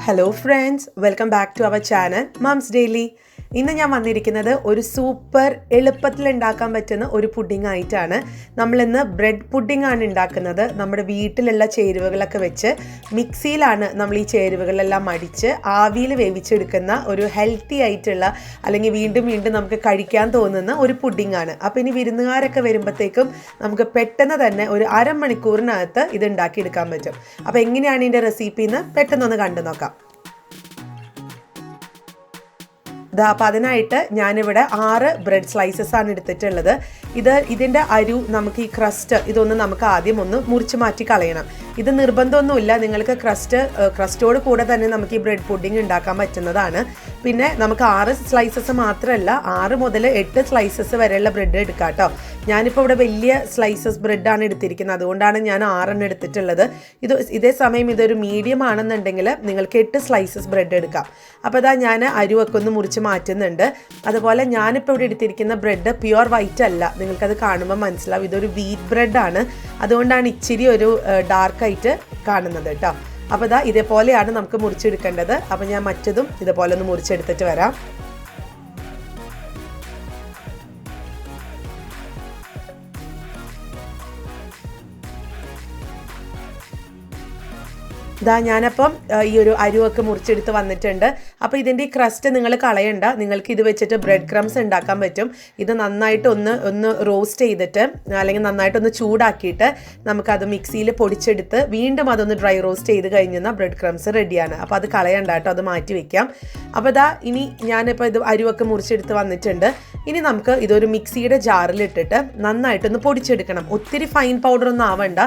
Hello friends, welcome back to our channel Mom's Daily. ഇന്ന് ഞാൻ വന്നിരിക്കുന്നത് ഒരു സൂപ്പർ എളുപ്പത്തിൽ ഉണ്ടാക്കാൻ പറ്റുന്ന ഒരു പുഡിംഗ് ആയിട്ടാണ്. നമ്മളിന്ന് ബ്രെഡ് പുഡിംഗ് ആണ് ഉണ്ടാക്കുന്നത്. നമ്മുടെ വീട്ടിലുള്ള ചേരുവകളൊക്കെ വെച്ച് മിക്സിയിലാണ് നമ്മൾ ഈ ചേരുവകളെല്ലാം അടിച്ച് ആവിയിൽ വേവിച്ചെടുക്കുന്ന ഒരു ഹെൽത്തി ആയിട്ടുള്ള അല്ലെങ്കിൽ വീണ്ടും വീണ്ടും നമുക്ക് കഴിക്കാൻ തോന്നുന്ന ഒരു പുഡിംഗ് ആണ്. അപ്പോൾ ഇനി വിരുന്നുകാരൊക്കെ വരുമ്പോഴത്തേക്കും നമുക്ക് പെട്ടെന്ന് തന്നെ ഒരു അരമണിക്കൂറിനകത്ത് ഇത് ഉണ്ടാക്കിയെടുക്കാൻ പറ്റും. അപ്പോൾ എങ്ങനെയാണ് ഇതിൻ്റെ റെസിപ്പി എന്ന് പെട്ടെന്നൊന്ന് കണ്ടു നോക്കാം. അപ്പോൾ അതിനായിട്ട് ഞാനിവിടെ 6 ബ്രെഡ് സ്ലൈസസ് ആണ് എടുത്തിട്ടുള്ളത്. ഇതിൻ്റെ അരു നമുക്ക് ഈ ക്രസ്റ്റ് ഇതൊന്ന് നമുക്ക് ആദ്യം ഒന്ന് മുറിച്ച് മാറ്റി കളയണം. ഇത് നിർബന്ധമൊന്നുമില്ല, നിങ്ങൾക്ക് ക്രസ്റ്റോട് കൂടെ തന്നെ നമുക്ക് ഈ ബ്രെഡ് പുഡിംഗ് ഉണ്ടാക്കാൻ പറ്റുന്നതാണ്. പിന്നെ നമുക്ക് 6 സ്ലൈസസ് മാത്രമല്ല 6 മുതൽ 8 സ്ലൈസസ് വരെയുള്ള ബ്രെഡ് എടുക്കാം കേട്ടോ. ഞാനിപ്പോൾ ഇവിടെ വലിയ സ്ലൈസസ് ബ്രെഡാണ് എടുത്തിരിക്കുന്നത്, അതുകൊണ്ടാണ് ഞാൻ 6 എടുത്തിട്ടുള്ളത്. ഇതേ സമയം ഇതൊരു മീഡിയം ആണെന്നുണ്ടെങ്കിൽ നിങ്ങൾക്ക് 8 സ്ലൈസസ് ബ്രെഡ് എടുക്കാം. അപ്പോൾ ഇതാ ഞാൻ അരുവൊക്കെ ഒന്ന് മുറിച്ച് മാറ്റുന്നുണ്ട്. അതുപോലെ ഞാനിപ്പോൾ ഇവിടെ എടുത്തിരിക്കുന്ന ബ്രെഡ് പ്യുവർ വൈറ്റ് അല്ല, നിങ്ങൾക്കത് കാണുമ്പോൾ മനസ്സിലാവും ഇതൊരു വീറ്റ് ബ്രെഡാണ്. അതുകൊണ്ടാണ് ഇച്ചിരി ഒരു ഡാർക്കായിട്ട് കാണുന്നത് കേട്ടോ. അപ്പോൾ ഇതാ ഇതേപോലെയാണ് നമുക്ക് മുറിച്ചെടുക്കേണ്ടത്. അപ്പോൾ ഞാൻ മറ്റതും ഇതുപോലെ ഒന്ന് മുറിച്ചെടുത്തിട്ട് വരാം. ഇതാ ഞാനപ്പം ഈ ഒരു അരുവൊക്കെ മുറിച്ചെടുത്ത് വന്നിട്ടുണ്ട്. അപ്പോൾ ഇതിൻ്റെ ഈ ക്രസ്റ്റ് നിങ്ങൾ കളയണ്ട, നിങ്ങൾക്ക് ഇത് വെച്ചിട്ട് ബ്രെഡ് ക്രംസ് ഉണ്ടാക്കാൻ പറ്റും. ഇത് നന്നായിട്ട് ഒന്ന് റോസ്റ്റ് ചെയ്തിട്ട് അല്ലെങ്കിൽ നന്നായിട്ടൊന്ന് ചൂടാക്കിയിട്ട് നമുക്കത് മിക്സിയിൽ പൊടിച്ചെടുത്ത് വീണ്ടും അതൊന്ന് ഡ്രൈ റോസ്റ്റ് ചെയ്ത് കഴിഞ്ഞാൽ ബ്രെഡ് ക്രംസ് റെഡിയാണ്. അപ്പോൾ അത് കളയണ്ട കേട്ടോ, അത് മാറ്റി വെക്കാം. അപ്പോൾ ഇതാ ഇനി ഞാനിപ്പോൾ ഇത് അരുവൊക്കെ മുറിച്ചെടുത്ത് വന്നിട്ടുണ്ട്. ഇനി നമുക്ക് ഇതൊരു മിക്സിയുടെ ജാറിലിട്ടിട്ട് നന്നായിട്ടൊന്ന് പൊടിച്ചെടുക്കണം. ഒത്തിരി ഫൈൻ പൗഡറൊന്നും ആവണ്ട,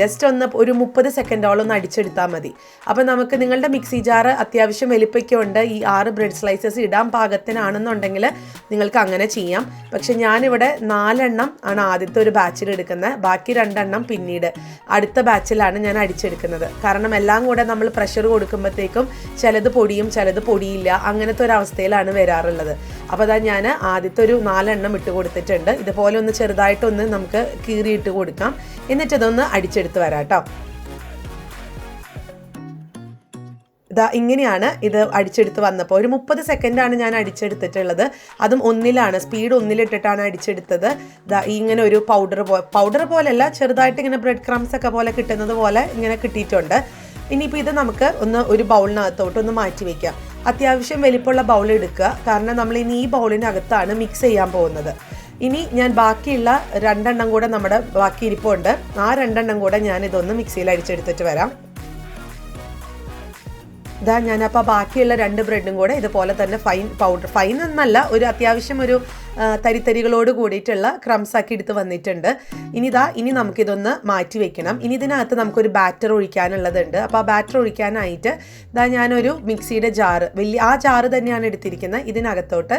ജസ്റ്റ് ഒരു 30 സെക്കൻഡോളം ഒന്ന് അടിച്ചെടുത്താൽ മതി. അപ്പോൾ നമുക്ക് നിങ്ങളുടെ മിക്സി ജാറ് അത്യാവശ്യം വലിപ്പമൊക്കെ ഉണ്ട്, ഈ 6 ബ്രെഡ് സ്ലൈസസ് ഇടാൻ പാകത്തിനാണെന്നുണ്ടെങ്കിൽ നിങ്ങൾക്ക് അങ്ങനെ ചെയ്യാം. പക്ഷെ ഞാനിവിടെ 4 എണ്ണം ആണ് ആദ്യത്തെ ഒരു ബാച്ചിൽ എടുക്കുന്നത്, ബാക്കി 2 എണ്ണം പിന്നീട് അടുത്ത ബാച്ചിലാണ് ഞാൻ അടിച്ചെടുക്കുന്നത്. കാരണം എല്ലാം കൂടെ നമ്മൾ പ്രഷർ കൊടുക്കുമ്പോഴത്തേക്കും ചിലത് പൊടിയും ചിലത് പൊടിയില്ല, അങ്ങനത്തെ ഒരു അവസ്ഥയിലാണ് വരാറുള്ളത്. അപ്പോൾ അതാ ഞാൻ ആദ്യത്തെ ഒരു 4 എണ്ണം ഇട്ട് കൊടുത്തിട്ടുണ്ട്. ഇതുപോലെ ഒന്ന് ചെറുതായിട്ടൊന്ന് നമുക്ക് കീറിയിട്ട് കൊടുക്കാം, എന്നിട്ടതൊന്ന് അടിച്ചെടുത്ത് വരാം കേട്ടോ. ഇതാ ഇങ്ങനെയാണ് ഇത് അടിച്ചെടുത്ത് വന്നപ്പോൾ ഒരു 30 സെക്കൻഡാണ് ഞാൻ അടിച്ചെടുത്തിട്ടുള്ളത്. അതും സ്പീഡ് 1 അടിച്ചെടുത്തത്. ഇതാ ഇങ്ങനെ ഒരു പൗഡർ പോലെയല്ല, ചെറുതായിട്ട് ഇങ്ങനെ ബ്രെഡ് ക്രംസ് ഒക്കെ പോലെ കിട്ടുന്നത് പോലെ ഇങ്ങനെ കിട്ടിയിട്ടുണ്ട്. ഇനിയിപ്പോൾ ഇത് നമുക്ക് ഒരു ബൗളിനകത്തോട്ടൊന്ന് മാറ്റി വയ്ക്കാം. അത്യാവശ്യം വലിപ്പമുള്ള ബൗൾ എടുക്കുക, കാരണം നമ്മൾ ഇനി ഈ ബൗളിനകത്താണ് മിക്സ് ചെയ്യാൻ പോകുന്നത്. ഇനി ഞാൻ ബാക്കിയുള്ള 2 എണ്ണം കൂടെ നമ്മുടെ ബാക്കി ഇരിപ്പുണ്ട്, ആ 2 എണ്ണം കൂടെ ഞാൻ ഇതൊന്ന് മിക്സിയിൽ അടിച്ചെടുത്തിട്ട് വരാം. ഇതാ ഞാനപ്പോൾ ബാക്കിയുള്ള 2 ബ്രെഡും കൂടെ ഇതുപോലെ തന്നെ ഫൈൻ എന്നല്ല, ഒരു അത്യാവശ്യം ഒരു തരിതരികളോട് കൂടിയിട്ടുള്ള ക്രംസ് ആക്കി എടുത്ത് വന്നിട്ടുണ്ട്. ഇനി നമുക്കിതൊന്ന് മാറ്റി വെക്കണം. ഇനി ഇതിനകത്ത് നമുക്കൊരു ബാറ്റർ ഒഴിക്കാനുള്ളതുണ്ട്. അപ്പോൾ ആ ബാറ്റർ ഒഴിക്കാനായിട്ട് ഞാനൊരു മിക്സിയുടെ ജാറ്, ആ ജാറ് തന്നെയാണ് എടുത്തിരിക്കുന്നത്. ഇതിനകത്തോട്ട്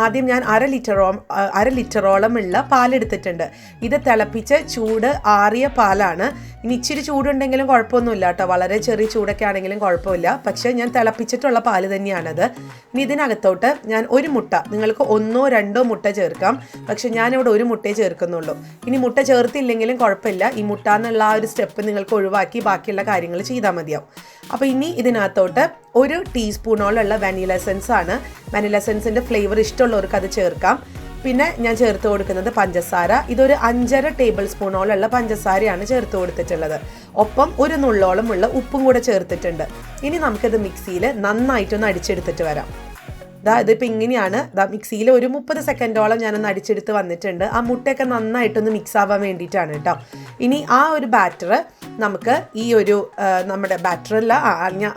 ആദ്യം ഞാൻ 1/2 ലിറ്ററോളം ഉള്ള പാലെടുത്തിട്ടുണ്ട്. ഇത് തിളപ്പിച്ച് ചൂട് ആറിയ പാലാണ്. ഇനി ഇച്ചിരി ചൂടുണ്ടെങ്കിലും കുഴപ്പമൊന്നുമില്ല കേട്ടോ, വളരെ ചെറിയ ചൂടൊക്കെ ആണെങ്കിലും കുഴപ്പമില്ല. പക്ഷേ ഞാൻ തിളപ്പിച്ചിട്ടുള്ള പാല് തന്നെയാണത്. ഇനി ഇതിനകത്തോട്ട് ഞാൻ ഒരു മുട്ട, നിങ്ങൾക്ക് 1 or 2 മുട്ട ചേർക്കാം, പക്ഷെ ഞാനിവിടെ ഒരു മുട്ടയെ ചേർക്കുന്നുള്ളൂ. ഇനി മുട്ട ചേർത്തില്ലെങ്കിലും കുഴപ്പമില്ല, ഈ മുട്ട എന്നുള്ള ആ ഒരു സ്റ്റെപ്പ് നിങ്ങൾക്ക് ഒഴിവാക്കി ബാക്കിയുള്ള കാര്യങ്ങൾ ചെയ്താൽ മതിയാവും. അപ്പോൾ ഇനി ഇതിനകത്തോട്ട് 1 ടീസ്പൂണോളമുള്ള വാനില എസൻസ് ആണ്. വാനില എസൻസിൻ്റെ ഫ്ലേവർ ഇഷ്ടമുള്ളവർക്ക് അത് ചേർക്കാം. പിന്നെ ഞാൻ ചേർത്ത് കൊടുക്കുന്നത് പഞ്ചസാര. ഇതൊരു 5.5 ടേബിൾ സ്പൂണോളമുള്ള പഞ്ചസാരയാണ് ചേർത്ത് കൊടുത്തിട്ടുള്ളത്. ഒപ്പം 1 നുള്ളോളം ഉള്ള ഉപ്പും കൂടെ ചേർത്തിട്ടുണ്ട്. ഇനി നമുക്കിത് മിക്സിയിൽ നന്നായിട്ടൊന്ന് അടിച്ചെടുത്തിട്ട് വരാം. ഇതിപ്പോൾ ഇങ്ങനെയാണ്. മിക്സിയിൽ ഒരു 30 സെക്കൻഡോളം ഞാനൊന്ന് അടിച്ചെടുത്ത് വന്നിട്ടുണ്ട്. ആ മുട്ടയൊക്കെ നന്നായിട്ടൊന്ന് മിക്സ് ആവാൻ വേണ്ടിയിട്ടാണ് കേട്ടോ. ഇനി ആ ഒരു ബാറ്റർ നമുക്ക് ഈ ഒരു നമ്മുടെ ബാറ്ററല്ല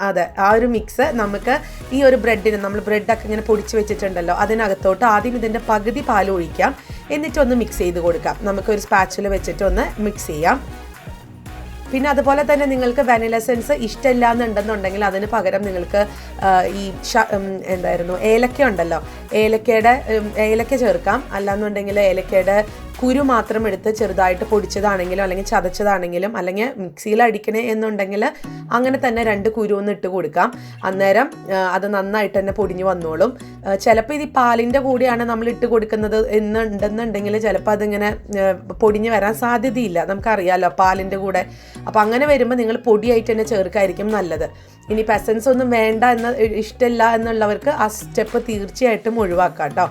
അതെ ആ ഒരു മിക്സ് നമുക്ക് ഈ ഒരു ബ്രെഡിന്, നമ്മൾ ബ്രെഡൊക്കെ ഇങ്ങനെ പൊടിച്ച് വെച്ചിട്ടുണ്ടല്ലോ, അതിനകത്തോട്ട് ആദ്യം ഇതിൻ്റെ പകുതി പാൽ ഒഴിക്കാം, എന്നിട്ടൊന്ന് മിക്സ് ചെയ്ത് കൊടുക്കാം. നമുക്കൊരു സ്പാച്ചുല വെച്ചിട്ട് ഒന്ന് മിക്സ് ചെയ്യാം. പിന്നെ അതുപോലെ തന്നെ നിങ്ങൾക്ക് വാനില എസൻസ് ഇഷ്ടമില്ല എന്നുണ്ടെന്നുണ്ടെങ്കിൽ അതിന് പകരം നിങ്ങൾക്ക് ഈ ഏലക്ക ഉണ്ടല്ലോ, ഏലക്ക ചേർക്കാം. അല്ലാന്നുണ്ടെങ്കിൽ ഏലക്കയുടെ കുരു മാത്രം എടുത്ത് ചെറുതായിട്ട് പൊടിച്ചതാണെങ്കിലും അല്ലെങ്കിൽ ചതച്ചതാണെങ്കിലും അല്ലെങ്കിൽ മിക്സിയിൽ അടിക്കണേ എന്നുണ്ടെങ്കിൽ അങ്ങനെ തന്നെ 2 കുരു ഒന്ന് ഇട്ട് കൊടുക്കാം. അന്നേരം അത് നന്നായിട്ട് തന്നെ പൊടിഞ്ഞു വന്നോളും. ചിലപ്പോൾ ഇത് പാലിൻ്റെ കൂടെയാണ് നമ്മൾ ഇട്ട് കൊടുക്കുന്നത് എന്നുണ്ടെന്നുണ്ടെങ്കിൽ ചിലപ്പോൾ അതിങ്ങനെ പൊടിഞ്ഞു വരാൻ സാധ്യതയില്ല, നമുക്കറിയാമല്ലോ പാലിൻ്റെ കൂടെ. അപ്പോൾ അങ്ങനെ വരുമ്പോൾ നിങ്ങൾ പൊടിയായിട്ട് തന്നെ ചേർക്കായിരിക്കും നല്ലത്. ഇനി എസൻസ് ഒന്നും വേണ്ട ഇഷ്ടമില്ല എന്നുള്ളവർക്ക് ആ സ്റ്റെപ്പ് തീർച്ചയായിട്ടും ഒഴിവാക്കാം കേട്ടോ.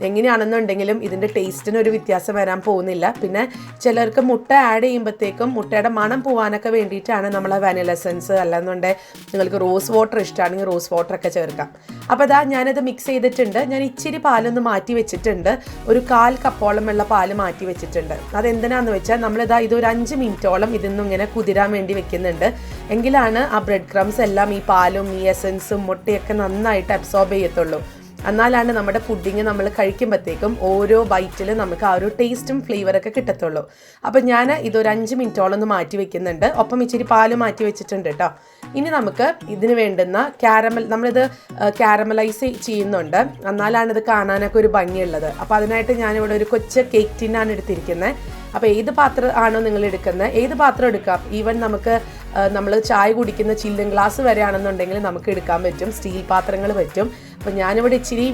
എങ്ങനെയാണെന്നുണ്ടെങ്കിലും ഇതിൻ്റെ ടേസ്റ്റിന് ഒരു വ്യത്യാസം വരാൻ പോകുന്നില്ല. പിന്നെ ചിലർക്ക് മുട്ട ആഡ് ചെയ്യുമ്പോഴത്തേക്കും മുട്ടയുടെ മണം പോകാനൊക്കെ വേണ്ടിയിട്ടാണ് നമ്മൾ വാനില എസൻസ്, അല്ലെന്നുണ്ടെങ്കിൽ നിങ്ങൾക്ക് റോസ് വാട്ടർ ഇഷ്ടമാണെങ്കിൽ റോസ് വാട്ടറൊക്കെ ചേർക്കാം. അപ്പോൾ അതാ ഞാനത് മിക്സ് ചെയ്തിട്ടുണ്ട്. ഞാൻ ഇച്ചിരി പാലൊന്ന് മാറ്റി വെച്ചിട്ടുണ്ട്, ഒരു 1/4 കപ്പോളം ഉള്ള പാല് മാറ്റി വെച്ചിട്ടുണ്ട്. അതെന്തിനാന്ന് വെച്ചാൽ നമ്മളിതാ ഇതൊരു 5 മിനിറ്റോളം ഇതൊന്നും ഇങ്ങനെ കുതിരാൻ വേണ്ടി വെക്കുന്നുണ്ട്. എങ്കിലാണ് ആ ബ്രെഡ് ക്രംസ് എല്ലാം ഈ പാലും ഈ എസൻസും മുട്ടയൊക്കെ നന്നായിട്ട് അബ്സോർബ് ചെയ്യത്തുള്ളൂ. എന്നാലാണ് നമ്മുടെ പുഡിങ് നമ്മൾ കഴിക്കുമ്പോഴത്തേക്കും ഓരോ ബൈറ്റിൽ നമുക്ക് ആ ഒരു ടേസ്റ്റും ഫ്ലേവറൊക്കെ കിട്ടത്തുള്ളൂ. അപ്പം ഞാൻ ഇതൊരു 5 മിനിറ്റോളം ഒന്ന് മാറ്റി വെക്കുന്നുണ്ട്. ഒപ്പം ഇച്ചിരി പാല് മാറ്റി വെച്ചിട്ടുണ്ട് കേട്ടോ. ഇനി നമുക്ക് ഇതിന് വേണ്ടുന്ന നമ്മളിത് കാരമലൈസ് ചെയ്യുന്നുണ്ട്, എന്നാലാണ് ഇത് കാണാനൊക്കെ ഒരു ഭംഗിയുള്ളത്. അപ്പോൾ അതിനായിട്ട് ഞാനിവിടെ ഒരു കൊച്ചു കേക്ക് ടിന്നാണ് എടുത്തിരിക്കുന്നത്. അപ്പോൾ ഏത് പാത്രം ആണോ നിങ്ങൾ എടുക്കുന്നത്, ഏത് പാത്രം എടുക്കാം. ഈവൻ നമുക്ക് നമ്മൾ ചായ കുടിക്കുന്ന ചില്ലിങ് ഗ്ലാസ് വരെ ആണെന്നുണ്ടെങ്കിൽ നമുക്ക് എടുക്കാൻ പറ്റും, സ്റ്റീൽ പാത്രങ്ങൾ പറ്റും. അപ്പോൾ ഞാനിവിടെ ഇച്ചിരി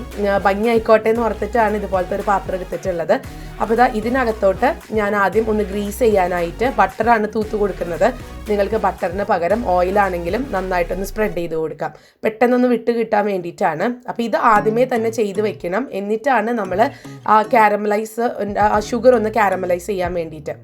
ഭംഗി ആയിക്കോട്ടെ എന്ന് ഓർത്തിട്ടാണ് ഇതുപോലത്തെ ഒരു പാത്രം എടുത്തിട്ടുള്ളത്. അപ്പോൾ ഇതിനകത്തോട്ട് ഞാൻ ആദ്യം ഒന്ന് ഗ്രീസ് ചെയ്യാനായിട്ട് ബട്ടറാണ് തൂത്ത് കൊടുക്കുന്നത്. നിങ്ങൾക്ക് ബട്ടറിന് പകരം ഓയിലാണെങ്കിലും നന്നായിട്ടൊന്ന് സ്പ്രെഡ് ചെയ്ത് കൊടുക്കാം, പെട്ടെന്നൊന്ന് വിട്ട് കിട്ടാൻ വേണ്ടിയിട്ടാണ്. അപ്പോൾ ഇത് ആദ്യമേ തന്നെ ചെയ്ത് വെക്കണം, എന്നിട്ടാണ് നമ്മൾ ആ ഷുഗർ ഒന്ന് കാരമലൈസ് ചെയ്യാൻ വേണ്ടിയിട്ട്.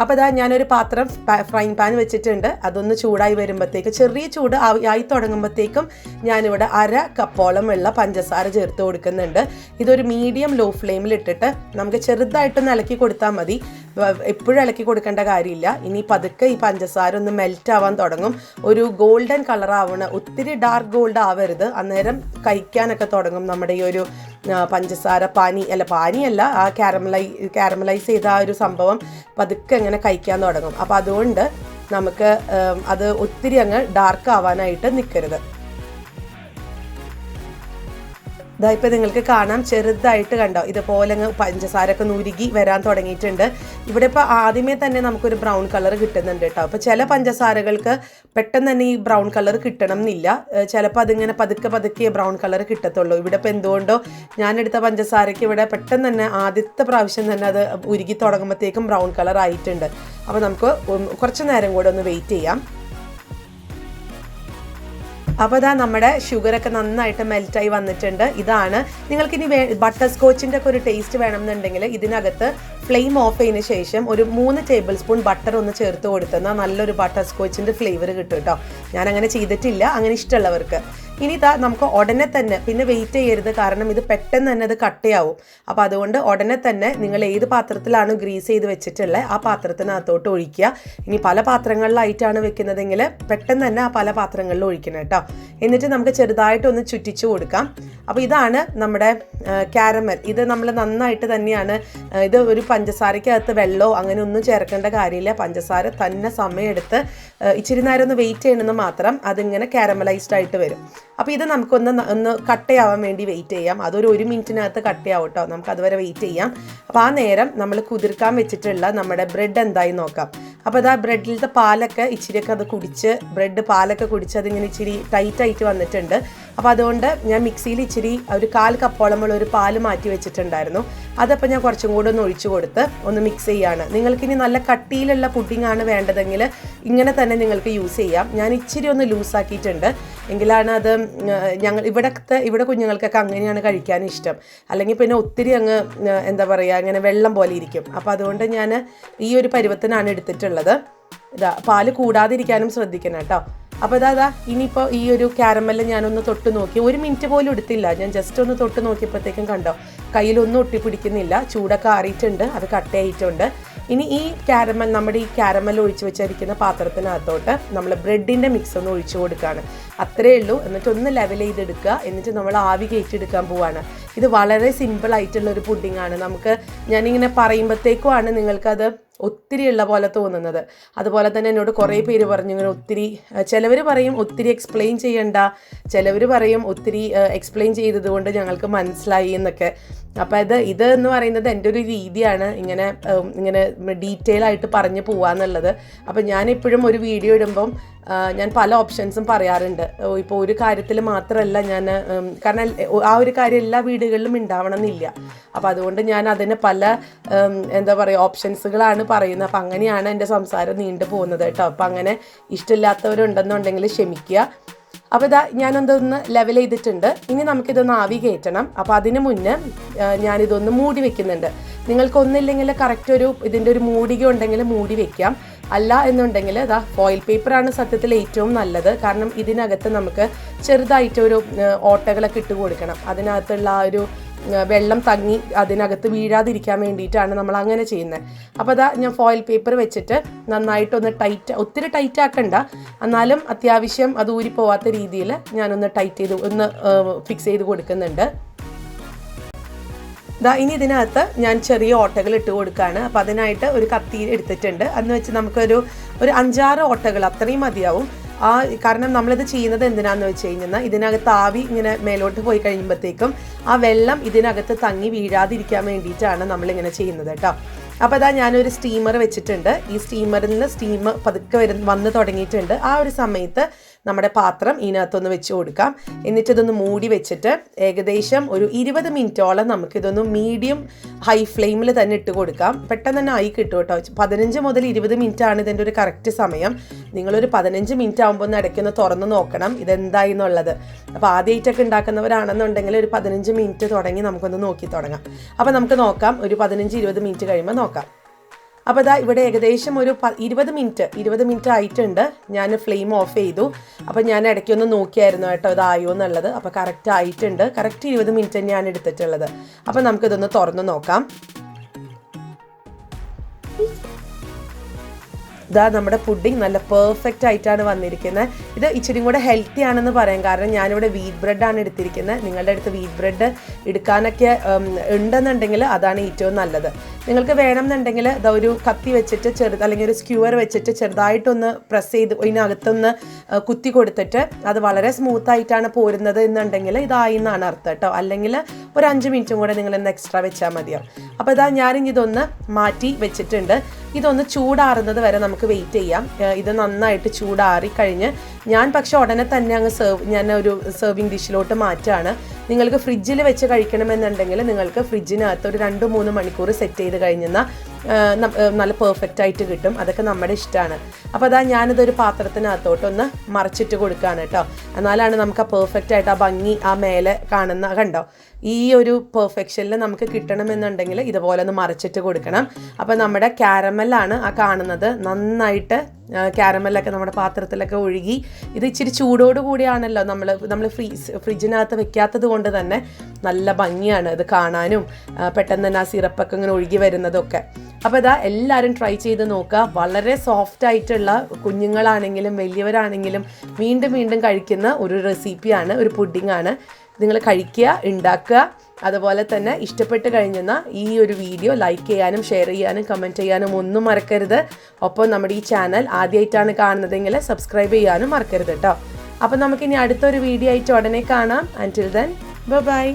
അപ്പോൾ ഞാനൊരു പാത്രം ഫ്രൈങ് പാൻ വെച്ചിട്ടുണ്ട്. അതൊന്ന് ചൂടായി വരുമ്പോഴത്തേക്ക്, ചെറിയ ചൂട് ആയി തുടങ്ങുമ്പോഴത്തേക്കും ഞാനിവിടെ 1/2 കപ്പോളം ഉള്ള പഞ്ചസാര ചേർത്ത് കൊടുക്കുന്നുണ്ട്. ഇതൊരു മീഡിയം ലോ ഫ്ലെയിമിൽ ഇട്ടിട്ട് നമുക്ക് ചെറുതായിട്ടൊന്ന് ഇളക്കി കൊടുത്താൽ മതി, എപ്പോഴും ഇളക്കി കൊടുക്കേണ്ട കാര്യമില്ല. ഇനി പതുക്കെ ഈ പഞ്ചസാര ഒന്ന് മെൽറ്റ് ആവാൻ തുടങ്ങും, ഒരു ഗോൾഡൻ കളർ ആവണം, ഒത്തിരി ഡാർക്ക് ഗോൾഡ് ആവരുത്. അന്നേരം കഴിക്കാനൊക്കെ തുടങ്ങും നമ്മുടെ ഈ ഒരു പഞ്ചസാര പാനിയല്ല, ആ കാരമലൈസ് ചെയ്ത ആ ഒരു സംഭവം പതുക്കെ അങ്ങനെ കഴിക്കാൻ തുടങ്ങും. അപ്പോൾ അതുകൊണ്ട് നമുക്ക് അത് ഒത്തിരി അങ്ങ് ഡാർക്ക് ആവാനായിട്ട് നിൽക്കരുത്. ഇതായിപ്പോൾ നിങ്ങൾക്ക് കാണാം, ചെറുതായിട്ട് കണ്ടോ ഇതുപോലെ പഞ്ചസാരൊക്കെ ഉരുകി വരാൻ തുടങ്ങിയിട്ടുണ്ട്. ഇവിടെ ഇപ്പോൾ ആദ്യമേ തന്നെ നമുക്കൊരു ബ്രൗൺ കളർ കിട്ടുന്നുണ്ട് കേട്ടോ. അപ്പോൾ ചില പഞ്ചസാരകൾക്ക് പെട്ടെന്ന് തന്നെ ഈ ബ്രൗൺ കളർ കിട്ടണം എന്നില്ല, ചിലപ്പോൾ അതിങ്ങനെ പതുക്കെ ബ്രൗൺ കളർ കിട്ടത്തുള്ളൂ. ഇവിടെ ഇപ്പോൾ എന്തുകൊണ്ടോ ഞാനെടുത്ത പഞ്ചസാരയ്ക്ക് ഇവിടെ പെട്ടെന്ന് തന്നെ ആദ്യത്തെ പ്രാവശ്യം തന്നെ അത് ഉരുകി തുടങ്ങുമ്പോഴത്തേക്കും ബ്രൗൺ കളർ ആയിട്ടുണ്ട്. അപ്പോൾ നമുക്ക് കുറച്ച് നേരം കൂടെ ഒന്ന് വെയിറ്റ് ചെയ്യാം. അപ്പോൾ നമ്മുടെ ഷുഗറൊക്കെ നന്നായിട്ട് മെൽറ്റായി വന്നിട്ടുണ്ട്. ഇതാണ് നിങ്ങൾക്കിനി ബട്ടർ സ്കോച്ചിൻ്റെ ഒക്കെ ഒരു ടേസ്റ്റ് വേണമെന്നുണ്ടെങ്കിൽ ഇതിനകത്ത് ഫ്ലെയിം ഓഫ് ചെയ്തതിന് ശേഷം ഒരു 3 ടേബിൾ സ്പൂൺ ബട്ടർ ഒന്ന് ചേർത്ത് കൊടുത്തെന്നാൽ നല്ലൊരു ബട്ടർ സ്കോച്ചിൻ്റെ ഫ്ലേവർ കിട്ടും കേട്ടോ. ഞാനങ്ങനെ ചെയ്തിട്ടില്ല, അങ്ങനെ ഇഷ്ടമുള്ളവർക്ക്. ഇനി നമുക്ക് ഉടനെ തന്നെ പിന്നെ വെയിറ്റ് ചെയ്യരുത്, കാരണം ഇത് പെട്ടെന്ന് തന്നെ അത് കട്ടയാവും. അപ്പോൾ അതുകൊണ്ട് ഉടനെ തന്നെ നിങ്ങൾ ഏത് പാത്രത്തിലാണ് ഗ്രീസ് ചെയ്ത് വെച്ചിട്ടുള്ളത് ആ പാത്രത്തിനകത്തോട്ട് ഒഴിക്കുക. ഇനി പല പാത്രങ്ങളിലായിട്ടാണ് വെക്കുന്നതെങ്കിൽ പെട്ടെന്ന് തന്നെ ആ പല പാത്രങ്ങളിലും ഒഴിക്കണം കേട്ടോ. എന്നിട്ട് നമുക്ക് ചെറുതായിട്ടൊന്ന് ചുറ്റിച്ചു കൊടുക്കാം. അപ്പോൾ ഇതാണ് നമ്മുടെ കാരമൽ. ഇത് നമ്മൾ നന്നായിട്ട് തന്നെയാണ്, ഇത് ഒരു പഞ്ചസാരയ്ക്കകത്ത് വെള്ളമോ അങ്ങനെ ഒന്നും ചേർക്കേണ്ട കാര്യമില്ല. പഞ്ചസാര തന്നെ സമയമെടുത്ത് ഇച്ചിരി നേരം ഒന്ന് വെയിറ്റ് ചെയ്യണമെന്ന് മാത്രം, അതിങ്ങനെ കാരമലൈസ്ഡ് ആയിട്ട് വരും. അപ്പോൾ ഇത് നമുക്കൊന്ന് കട്ടയാവാൻ വേണ്ടി വെയിറ്റ് ചെയ്യാം. അതൊരു 1 മിനിറ്റിനകത്ത് കട്ടയാവും കേട്ടോ, നമുക്ക് അതുവരെ വെയിറ്റ് ചെയ്യാം. അപ്പോൾ ആ നേരം നമ്മൾ കുതിർക്കാൻ വെച്ചിട്ടുള്ള നമ്മുടെ ബ്രെഡ് എന്തായി നോക്കാം. അപ്പോൾ ബ്രെഡിലത്തെ പാലൊക്കെ ഇച്ചിരിയൊക്കെ അത് കുടിച്ച്, ബ്രെഡ് പാലൊക്കെ കുടിച്ച് അതിങ്ങനെ ഇച്ചിരി ടൈറ്റായിട്ട് വന്നിട്ടുണ്ട്. അപ്പോൾ അതുകൊണ്ട് ഞാൻ മിക്സിയിൽ ഇച്ചിരി ഒരു 1/4 കപ്പോളമുള്ള ഒരു പാല് മാറ്റി വെച്ചിട്ടുണ്ടായിരുന്നു. അതപ്പോൾ ഞാൻ കുറച്ചും കൂടെ ഒന്ന് ഒഴിച്ചു കൊടുത്ത് ഒന്ന് മിക്സ് ചെയ്യാണ്. നിങ്ങൾക്കിനി നല്ല കട്ടിയിലുള്ള പുഡിംഗ് ആണ് വേണ്ടതെങ്കിൽ ഇങ്ങനെ തന്നെ നിങ്ങൾക്ക് യൂസ് ചെയ്യാം. ഞാൻ ഇച്ചിരി ഒന്ന് ലൂസാക്കിയിട്ടുണ്ട്, എങ്കിലാണ് അത് ഇവിടെ കുഞ്ഞുങ്ങൾക്കൊക്കെ അങ്ങനെയാണ് കഴിക്കാൻ ഇഷ്ടം. അല്ലെങ്കിൽ പിന്നെ ഒത്തിരി അങ്ങ് എന്താ പറയുക, അങ്ങനെ വെള്ളം പോലെ ഇരിക്കും. അപ്പോൾ അതുകൊണ്ട് ഞാൻ ഈ ഒരു പരുവത്തിനാണ് എടുത്തിട്ടുള്ളത്. പാല് കൂടാതിരിക്കാനും ശ്രദ്ധിക്കണം കേട്ടോ. അപ്പോൾ ഇനിയിപ്പോൾ ഈ ഒരു കാരമല് ഞാനൊന്ന് തൊട്ട് നോക്കി, 1 മിനിറ്റ് പോലും എടുത്തില്ല, ഞാൻ ജസ്റ്റ് ഒന്ന് തൊട്ട് നോക്കിയപ്പോഴത്തേക്കും കണ്ടോ കയ്യിലൊന്നും ഒട്ടിപ്പിടിക്കുന്നില്ല, ചൂടൊക്കെ ആറിയിട്ടുണ്ട്, അത് കട്ടയായിട്ടുണ്ട്. ഇനി ഈ കാരമൽ ഒഴിച്ച് വെച്ചിരിക്കുന്ന പാത്രത്തിനകത്തോട്ട് നമ്മൾ ബ്രെഡിൻ്റെ മിക്സ് ഒന്ന് ഒഴിച്ചു കൊടുക്കുകയാണ്. അത്രയേ ഉള്ളൂ. എന്നിട്ട് ഒന്ന് ലെവൽ ചെയ്തെടുക്കുക. എന്നിട്ട് നമ്മൾ ആവി കയറ്റിയെടുക്കാൻ പോവാണ്. ഇത് വളരെ സിമ്പിൾ ആയിട്ടുള്ള ഒരു പുഡിംഗ് ആണ്. ഞാനിങ്ങനെ പറയുമ്പോഴത്തേക്കുമാണ് നിങ്ങൾക്കത് ഒത്തിരി ഉള്ള പോലെ തോന്നുന്നത്. അതുപോലെ തന്നെ എന്നോട് കുറേ പേര് പറഞ്ഞു ഇങ്ങനെ ഒത്തിരി, ചിലവർ പറയും ഒത്തിരി എക്സ്പ്ലെയിൻ ചെയ്യണ്ട, ചിലവർ പറയും ഒത്തിരി എക്സ്പ്ലെയിൻ ചെയ്തത് കൊണ്ട് ഞങ്ങൾക്ക് മനസ്സിലായി എന്നൊക്കെ. അപ്പോൾ ഇത് എന്ന് പറയുന്നത് എൻ്റെ ഒരു രീതിയാണ്, ഇങ്ങനെ ഡീറ്റെയിൽ ആയിട്ട് പറഞ്ഞു പോവാന്നുള്ളത്. അപ്പോൾ ഞാനെപ്പോഴും ഒരു വീഡിയോ ഇടുമ്പം ഞാൻ പല ഓപ്ഷൻസും പറയാറുണ്ട്. ഇപ്പോൾ ഒരു കാര്യത്തിൽ മാത്രമല്ല ഞാൻ, കാരണം ആ ഒരു കാര്യം എല്ലാ വീടുകളിലും ഉണ്ടാവണം എന്നില്ല. അപ്പോൾ അതുകൊണ്ട് ഞാൻ അതിന് പല എന്താ പറയുക ഓപ്ഷൻസുകളാണ് പറയുന്നത്. അപ്പം അങ്ങനെയാണ് എൻ്റെ സംസാരം നീണ്ടു പോകുന്നത് കേട്ടോ. അപ്പം അങ്ങനെ ഇഷ്ടമില്ലാത്തവരുണ്ടെന്നുണ്ടെങ്കിൽ ക്ഷമിക്കുക. അപ്പോൾ ഞാനെന്തൊന്ന് ലെവൽ ചെയ്തിട്ടുണ്ട്. ഇനി നമുക്കിതൊന്ന് ആവി കയറ്റണം. അപ്പോൾ അതിന് മുന്നേ ഞാനിതൊന്ന് മൂടി വെക്കുന്നുണ്ട്. നിങ്ങൾക്കൊന്നില്ലെങ്കിൽ കറക്റ്റ് ഇതിൻ്റെ ഒരു മൂടിക ഉണ്ടെങ്കിൽ മൂടി വെക്കാം. അല്ല എന്നുണ്ടെങ്കിൽ ഫോയിൽ പേപ്പറാണ് സത്യത്തിൽ ഏറ്റവും നല്ലത്. കാരണം ഇതിനകത്ത് നമുക്ക് ചെറുതായിട്ടൊരു ഓട്ടകളൊക്കെ ഇട്ട് കൊടുക്കണം. അതിനകത്തുള്ള ആ ഒരു വെള്ളം തങ്ങി അതിനകത്ത് വീഴാതിരിക്കാൻ വേണ്ടിയിട്ടാണ് നമ്മൾ അങ്ങനെ ചെയ്യുന്നത്. അപ്പോൾ ഞാൻ ഫോയിൽ പേപ്പർ വെച്ചിട്ട് നന്നായിട്ടൊന്ന് ഒത്തിരി ടൈറ്റ് ആക്കണ്ട, എന്നാലും അത്യാവശ്യം അത് ഊരിപ്പോവാത്ത രീതിയിൽ ഞാനൊന്ന് ഒന്ന് ഫിക്സ് ചെയ്ത് കൊടുക്കുന്നുണ്ട്. ഇനി ഇതിനകത്ത് ഞാൻ ചെറിയ ഓട്ടകൾ ഇട്ട് കൊടുക്കുകയാണ്. അപ്പോൾ അതിനായിട്ട് ഒരു കത്തി എടുത്തിട്ടുണ്ട്. അന്ന് വെച്ച് നമുക്കൊരു 5-6 ഓട്ടകൾ അത്രയും മതിയാവും. കാരണം നമ്മളിത് ചെയ്യുന്നത് എന്തിനാണെന്ന് വെച്ച് കഴിഞ്ഞാൽ ഇതിനകത്ത് ആവി ഇങ്ങനെ മേലോട്ട് പോയി കഴിയുമ്പോഴത്തേക്കും ആ വെള്ളം ഇതിനകത്ത് തങ്ങി വീഴാതിരിക്കാൻ വേണ്ടിയിട്ടാണ് നമ്മളിങ്ങനെ ചെയ്യുന്നത് കേട്ടോ. അപ്പോൾ ഞാനൊരു സ്റ്റീമർ വെച്ചിട്ടുണ്ട്. ഈ സ്റ്റീമറിൽ നിന്ന് സ്റ്റീം പതുക്കെ വന്ന് തുടങ്ങിയിട്ടുണ്ട്. ആ ഒരു സമയത്ത് നമ്മുടെ പാത്രം ഇതിനകത്തൊന്ന് വെച്ച് കൊടുക്കാം. എന്നിട്ടിതൊന്ന് മൂടി വെച്ചിട്ട് ഏകദേശം ഒരു 20 മിനിറ്റോളം നമുക്കിതൊന്ന് മീഡിയം ഹൈ ഫ്ലെയിമിൽ തന്നെ ഇട്ട് കൊടുക്കാം. പെട്ടെന്ന് തന്നെ ആയി കിട്ടും കേട്ടോ. 15 മുതൽ 20 മിനിറ്റ് ആണ് ഇതിൻ്റെ ഒരു കറക്റ്റ് സമയം. നിങ്ങളൊരു 15 മിനിറ്റ് ആകുമ്പോൾ ഒന്ന് ഇടയ്ക്കൊന്ന് തുറന്ന് നോക്കണം ഇതെന്തായി എന്നുള്ളത്. അപ്പോൾ ആദ്യമായിട്ടൊക്കെ ഉണ്ടാക്കുന്നവരാണെന്നുണ്ടെങ്കിൽ ഒരു 15 മിനിറ്റ് തുടങ്ങി നമുക്കൊന്ന് നോക്കി തുടങ്ങാം. അപ്പോൾ നമുക്ക് നോക്കാം, ഒരു 15-20 മിനിറ്റ് കഴിയുമ്പോൾ നോക്കാം. അപ്പോൾ ഇവിടെ ഏകദേശം ഒരു 20 മിനിറ്റ് ആയിട്ടുണ്ട്. ഞാൻ ഫ്ലെയിം ഓഫ് ചെയ്തു. അപ്പോൾ ഞാൻ ഇടയ്ക്കൊന്ന് നോക്കിയായിരുന്നു കേട്ടോ ഇതായോ എന്നുള്ളത്. അപ്പോൾ കറക്റ്റ് ആയിട്ടുണ്ട്. കറക്റ്റ് 20 മിനിറ്റ് തന്നെയാണ് എടുത്തിട്ടുള്ളത്. അപ്പോൾ നമുക്കിതൊന്ന് തുറന്ന് നോക്കാം. നമ്മുടെ പുഡിംഗ് നല്ല പെർഫെക്റ്റ് ആയിട്ടാണ് വന്നിരിക്കുന്നത്. ഇത് ഇച്ചിരി കൂടെ ഹെൽത്തി ആണെന്ന് പറയാം. കാരണം ഞാനിവിടെ വീറ്റ് ബ്രെഡാണ് എടുത്തിരിക്കുന്നത്. നിങ്ങളുടെ അടുത്ത് വീറ്റ് ബ്രെഡ് എടുക്കാനൊക്കെ ഉണ്ടെന്നുണ്ടെങ്കിൽ അതാണ് ഏറ്റവും നല്ലത്. നിങ്ങൾക്ക് വേണമെന്നുണ്ടെങ്കിൽ ഒരു കത്തി വെച്ചിട്ട് അല്ലെങ്കിൽ ഒരു സ്ക്യൂവർ വെച്ചിട്ട് ചെറുതായിട്ടൊന്ന് പ്രസ് ചെയ്ത് ഇതിനകത്തൊന്ന് കുത്തി കൊടുത്തിട്ട് അത് വളരെ സ്മൂത്തായിട്ടാണ് പോരുന്നത് എന്നുണ്ടെങ്കിൽ ഇതായി എന്നാണ് അർത്ഥം കേട്ടോ. അല്ലെങ്കിൽ ഒരു 5 മിനിറ്റും കൂടെ നിങ്ങളൊന്ന് എക്സ്ട്രാ വെച്ചാൽ മതിയാവും. അപ്പോൾ ഞാനിതൊന്ന് മാറ്റി വെച്ചിട്ടുണ്ട്. ഇതൊന്ന് ചൂടാറുന്നത് വരെ നമുക്ക് വെയിറ്റ് ചെയ്യാം. ഇത് നന്നായിട്ട് ചൂടാറി കഴിഞ്ഞ് ഞാൻ പക്ഷെ ഉടനെ തന്നെ ഞാൻ ഒരു സെർവിങ് ഡിഷിലോട്ട് മാറ്റുകയാണ്. നിങ്ങൾക്ക് ഫ്രിഡ്ജിൽ വെച്ച് കഴിക്കണമെന്നുണ്ടെങ്കിൽ നിങ്ങൾക്ക് ഫ്രിഡ്ജിനകത്ത് ഒരു 2-3 മണിക്കൂർ സെറ്റ് ചെയ്ത് കഴിഞ്ഞാൽ നല്ല പെർഫെക്റ്റ് ആയിട്ട് കിട്ടും. അതൊക്കെ നമ്മുടെ ഇഷ്ടമാണ്. അപ്പോൾ ഞാനിതൊരു പാത്രത്തിനകത്തോട്ടൊന്ന് മറിച്ചിട്ട് കൊടുക്കുകയാണ് കേട്ടോ. എന്നാലാണ് നമുക്ക് ആ പെർഫെക്റ്റ് ആയിട്ട് ആ ഭംഗി ആ മേലെ കണ്ടോ ഈ ഒരു പെർഫെക്ഷനിൽ നമുക്ക് കിട്ടണമെന്നുണ്ടെങ്കിൽ ഇതുപോലെ ഒന്ന് മറിച്ചിട്ട് കൊടുക്കണം. അപ്പോൾ നമ്മുടെ കാരമലാണ് ആ കാണുന്നത്. നന്നായിട്ട് കാരമലൊക്കെ നമ്മുടെ പാത്രത്തിലൊക്കെ ഒഴുകി ഇത് ഇച്ചിരി ചൂടോടുകൂടിയാണല്ലോ നമ്മൾ ഫ്രിഡ്ജിനകത്ത് വെക്കാത്തത് കൊണ്ട് തന്നെ നല്ല ഭംഗിയാണ് ഇത് കാണാനും. പെട്ടെന്ന് തന്നെ ആ സിറപ്പൊക്കെ ഇങ്ങനെ ഒഴുകി വരുന്നതൊക്കെ. അപ്പോൾ എല്ലാവരും ട്രൈ ചെയ്ത് നോക്കുക. വളരെ സോഫ്റ്റ് ആയിട്ടുള്ള കുഞ്ഞുങ്ങളാണെങ്കിലും വലിയവരാണെങ്കിലും വീണ്ടും വീണ്ടും കഴിക്കുന്ന ഒരു റെസിപ്പിയാണ്, ഒരു പുഡിംഗാണ്. നിങ്ങൾ കഴിക്കുക, ഉണ്ടാക്കുക. അതുപോലെ തന്നെ ഇഷ്ടപ്പെട്ട് കഴിഞ്ഞാൽ ഈ ഒരു വീഡിയോ ലൈക്ക് ചെയ്യാനും ഷെയർ ചെയ്യാനും കമൻറ്റ് ചെയ്യാനും ഒന്നും മറക്കരുത്. ഒപ്പം നമ്മുടെ ഈ ചാനൽ ആദ്യമായിട്ടാണ് കാണുന്നതെങ്കിൽ സബ്സ്ക്രൈബ് ചെയ്യാനും മറക്കരുത് കേട്ടോ. അപ്പം നമുക്കിനി അടുത്തൊരു വീഡിയോ ആയിട്ട് ഉടനെ കാണാം. അൻറ്റിൽ ദെൻ ബൈ.